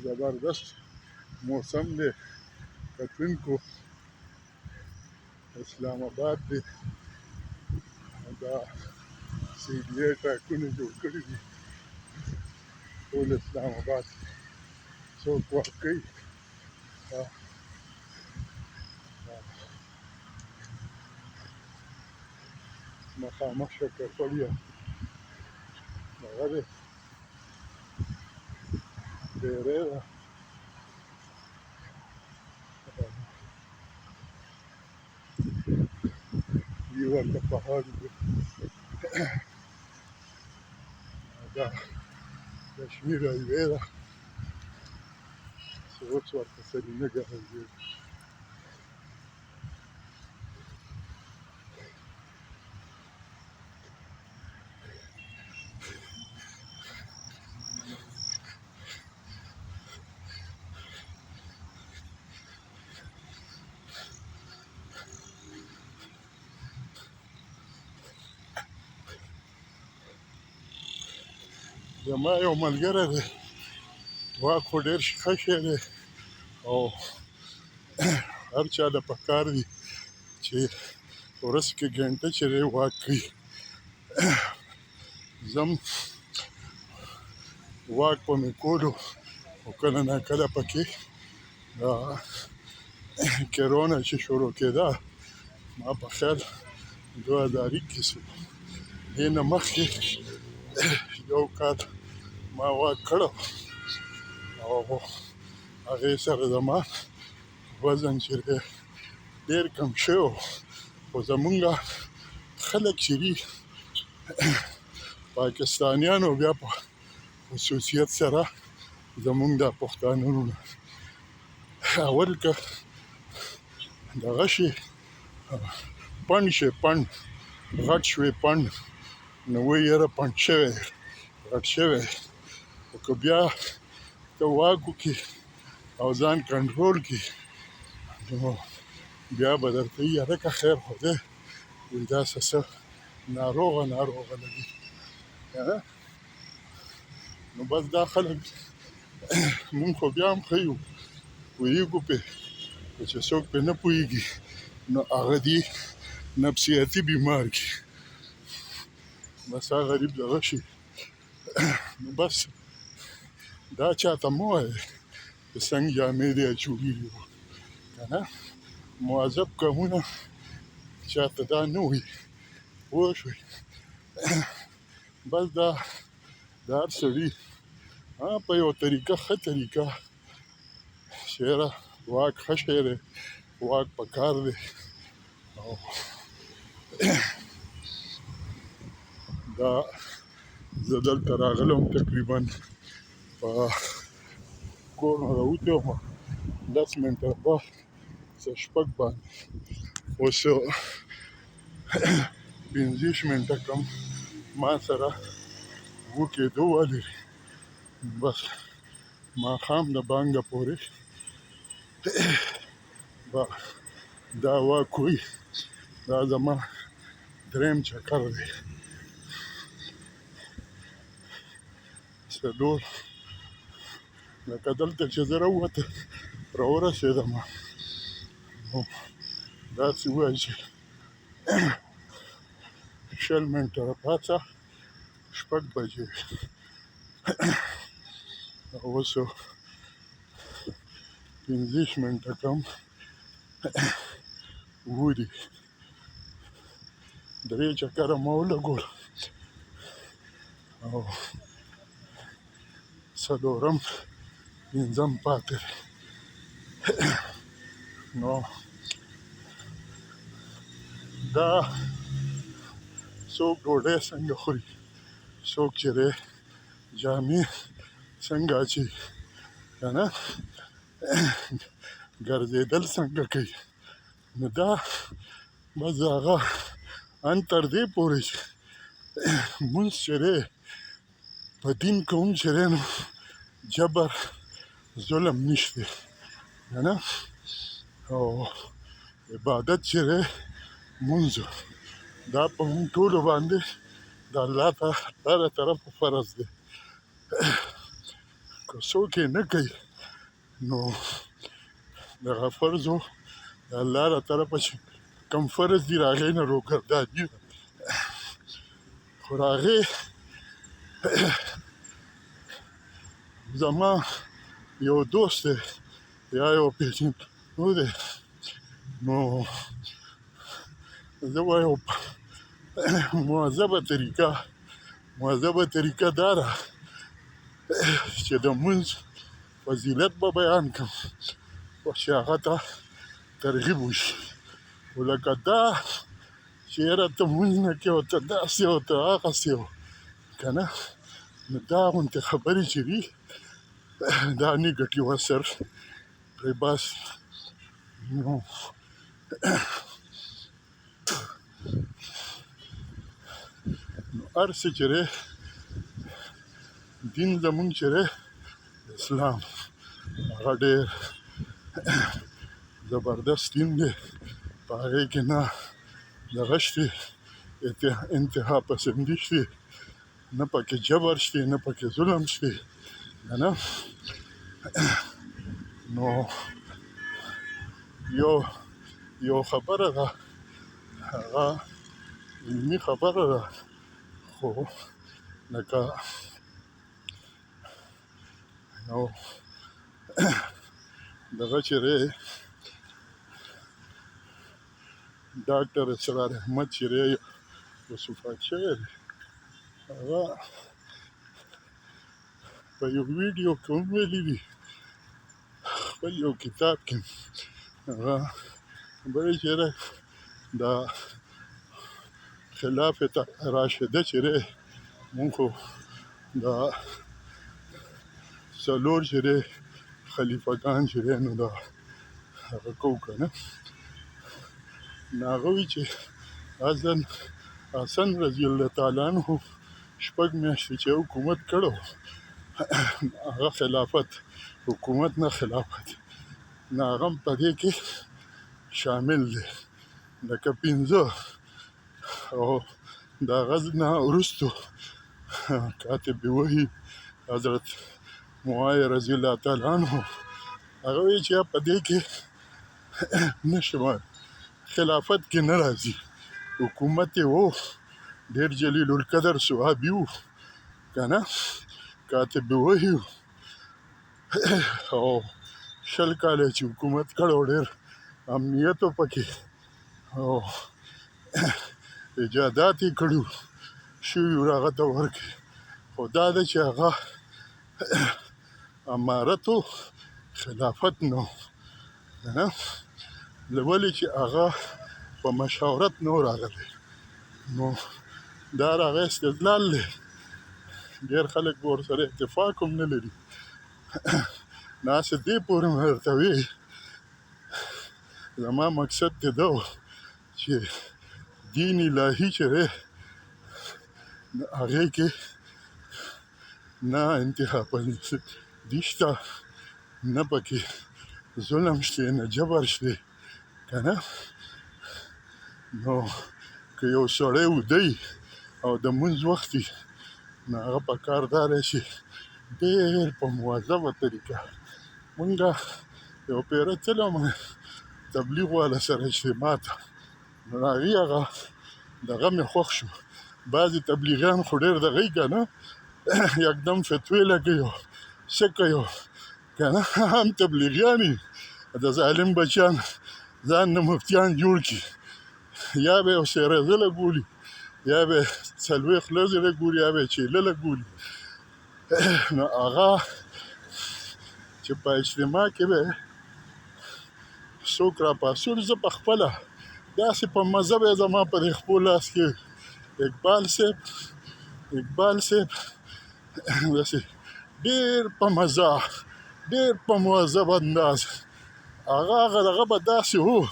زبردست موسم دی کتونکو اسلام آباد دی دا CDA ټاکنې جوړ کړي دي ټول اسلام آباد څوک واک کوي مخامخ شکرپړیا هغه دی ډېرې ده وی ورته پهاړ دی دا کشمیر هایوې ده چې اوس ورته سرینګل هایوې ده زما یو ملګری دی واک خو ډېر ښه شی دی او هر چا ته پکار دي چې ورځ کې ګنټه چې دی واک کوي زم واک په مې کولو او کله نه کله پکې دا کرونا چې شروع کېده ما په خیال 2021 دې نه مخکې یو کال ما واک کړی او هغې سره زما وزن چې دی ډېر کم شوی خو زمونږ خلک چې دي پاکستانیانو بیا په خصوصیت سره زمونږ دا پښتانه وروڼه اول که دغه شي پنډ شي پنډ غټ شوی پنډ نو وایي یاره پنډ شوی غټ شوی خو که بیا ته واک وکړې او ځان کنټرول کړي نو بیا به درته وي هلکه خیر خو دی وایي داسې څه ناروغه لګي نو بس دا خلک مونږ خو بیا هم ښه یو پوهېږو پرې خو چې څوک پرې نه پوهېږي نو هغه دي نفسیاتي بیمار کړي بس هغه غریب دغه شي نو بس دا چاته مه وایه چې څنګه جامې دې اچولي که نه مؤذب قومونه چاته دا نه وایي پوه شوئ بس دا د هر سړي په یو طریقه ښه طریقه چې یاره واک ښه شی دی واک پکار دی او دا زه دلته راغلی وم تقریبا په کور نه راوتلی وم 10 منټه بعد څه شپږ باندې اوس 15 منټه کم ما سره اوه کېدو والی دی بس ماښام د بانګه پورې به دا واک وي دا زما دریم چکر دی څلور لکه دلته چې زه راورسېدم نو داسې ووایي چې 20 منټه راپاڅه 6 بجې اوس 15 منټه کم اوه دي 3 چکره ما ولګول او څلورم پنځم پاتې دی نو دا څوک ډوډۍ څنګه خوري څوک چې دی جامې څنګه اچوي که نه ګرځېدل څنګه کوي نو دا بس د هغه ان تر دې پورې چې مونځ چې دی په دین کې هم چې دی نو جبر ظلم نشته که نه او عبادت چې دی مونځ دا په مونږ ټولو باندې د الله تعالی طرفه فرض دی که څوک یې نه کوي نو دغه فرضو د الله له طرفه چې کوم فرض دي د هغې نه روګرداني ده خو د هغې زما یو دوست دی یا یو پیژندګلو دی نو زه وایم مهذبه طریقه دا ده چې د مونځ فضیلت به بیان کړم او چې هغه ته ترغیب وشي خو لکه دا چې یاره ته مونځ نه کوې او ته داسې او ته هغسې او که نه نو دا غوندې خبرې چې دي دا نه ګټي ورسر پرې بس نو هر څه چې دی دین زمونږ چې دی اسلام هغه ډېر زبردست دین دی په هغې کې نه دغه شته انتها پسندي شته نه پکې جبر شته نه پکې ظلم شته که نه نو یو خبره ده هغه علمي خبره ده خو لکه یو دغه چې دی ډاکټر اسرار احمد چې دی اوس وفات شوی دی هغه په یو ویډیو کې هم ویلي دي خپل یو کتاب کې هغه خبرې چې دی دا خلافت راشده چې دی مونږ خو دا څلور چې دی خلیفګان چې دی نو دا هغه کوو که نه نو هغه وایي چې حسن رضی الله تعالی عنه شپږ میاشتې چې حکومت کړی هغه خلافت حکومت نه خلافت نو هغه هم په دې کې شامل دی لکه پنځه او د هغه نه وروستو کاتب وحی حضرت معاویه رضی الله تعالی عنه هغه وایي چې په دې کې نه شمار خلافت کې نه راځي حکومت یې و ډېر جلیل القدر صحابي و که نه کاتب وحی او 20 کاله چې حکومت کړی ډېر امنیت و پکې او ایجادات یې کړي شوي وو هغه ته ورکړي خو دا ده چې هغه امارت و خلافت نه و که نه ولې چې هغه په مشاورت نه و راغلی نو دا د هغه استدلال دی ډېر خلک به ورسره اتفاق هم نه لري ناسې دې پورې مې درته ویل زما مقصد دې دا و چې دین الهي چې دی هغې کې نه انتها پسندي شته نه پکې ظلم شته نه جبر شته که نه نو که یو سړی ودی او د مونځ وخت وي نو هغه په کار دا دی چې ډېر په مؤدبه طریقه مونږه یو پیره تلم تبلیغ والا سره اجتماع ته نو د هغې هغه دغه مې خوښ شو بعضې تبلیغیان خو ډېر دغه که نه یکدم فتوې لګوي او څه کوي که نه هم تبلیغیان وي د ظالم بچیان ځان نه مفتیان جوړ کړي یا به یې ورسره زله ګولي یا به یې څلوېښت لزره ګوري یا به یې چیلله ګولي نو هغه چې په اجتماع کې به څوک راپاڅول زه په خپله داسې په مزه به یې زما په دې خپل لاس کې اقبال صاحب داسې ډېر په مزه ډېر په مؤدب انداز هغه دغه به داسې و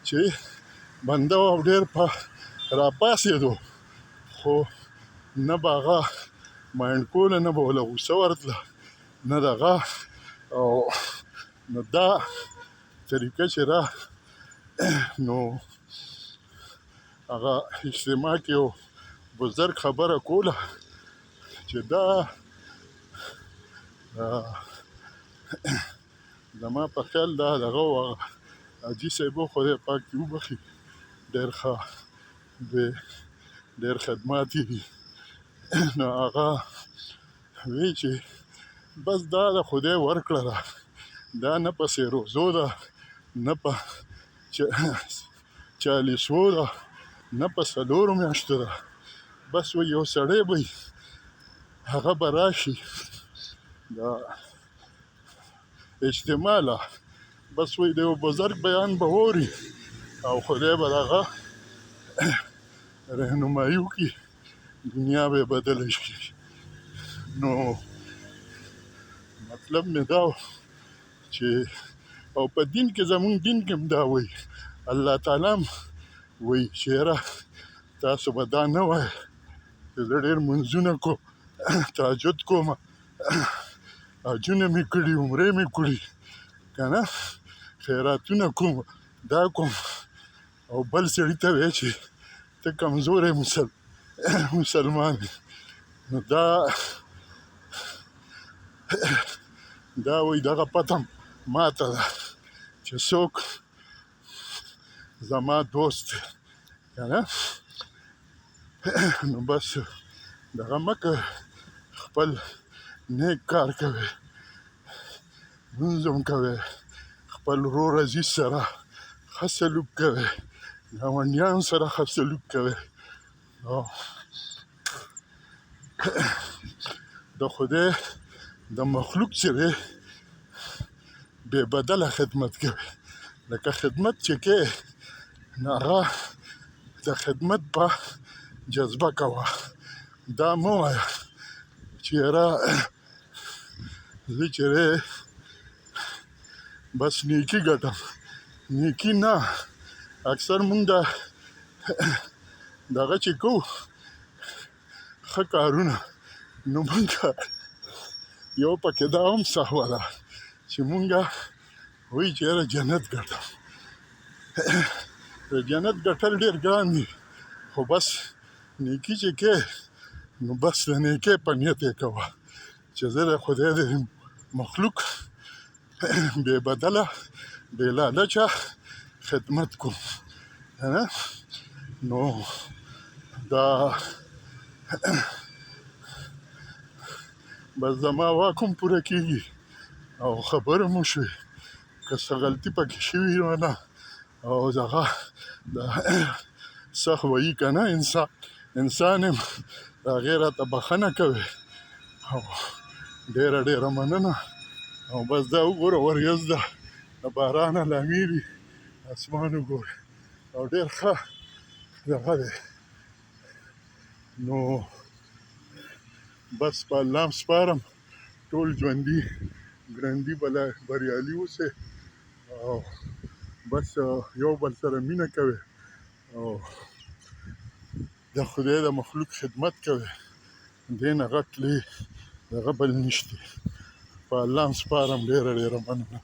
چې بنده و ډېر په راپاڅېدو خو نه به هغه مایند کوله نه به ورله غوسه ورتله نه دغه او نو دا طریقه چې ده نو هغه اجتماع کې یو بزرګ خبره کوله چې دا زما په خیال دا دغه و حاجي صاحب و خدای پاک دې وبخي ډېر ښه ډېر خدمات یې دي نو هغه وی چې بس دا د خدای ورکړه ده دا نه پسې روزو ده نه په چالیسو ده نه په څلورو میاشتو ده بس و یو سړی به هغه به راشي دا اجتماع له بس وایي د یو بزرګ بیان به اوري او خدای به هغه رهنمایي وکړي دنیا به یې بدله شي نو مطلب مې دا و چې او په دین کې زمونږ دین کې هم دا وایي الله تعالی هم وایي چې یاره تاسو به دا نه وایه چې زه ډېر منځونه کوم تهجد کوم حجونه مې کړي عمرې مې کړي که نه خیراتونه کوم دا کوم او بل سړي ته وایې چې ته کمزوری مسلمان نو دا وایي دغه پته ماته ده چې څوک زما دوست دی که نه نو بس دغه مه کوئ خپل نیک کار کوئ لمونځ هم کوئ خپل ورور عزیز سره ښه سلوک کوئ ګاونډیانو سره ښه سلوک کوئ او د خدای د مخلوق چې دی بې بدله خدمت کوئ لکه خدمت چې کوې نو هغه د خدمت په جذبه کوه دا مه وایه چې یاره زه چې دی بس نیکي ګټم نیکي نه اکثر مونږ دغه چې کوو ښه کارونه نو مونږ یو پکې دا هم سهوه ده چې مونږ وایي چې یاره جنت ګټم د جنت ګټل ډېر ګران دي خو بس نیکي چې کوې نو بس د نیکۍ په نیت یې کوه چې زه د خدای د مخلوق بې بدله بې لالچه خدمت کوم نو دا بس زما واک هم پوره کېږي او خبره مو شوې که څه غلطي پکې شوي نو نه او دغه سخت وایي که نه انسان یم د هغې راته بښنه کوي او ډېره مننه او بس دا وګوره وریځ ده د بارانه لامیږي اسمان وګوره او ډېر ښه دغه دی نو بس په الله م سپارم ټول ژوندي ګړندي بریالي اوسئ او بس یو بل سره مینه کوئ او د خدای د مخلوق خدمت کوئ دې نه غټ لوی دغه بل نشته په الله م سپارم ډېره مننه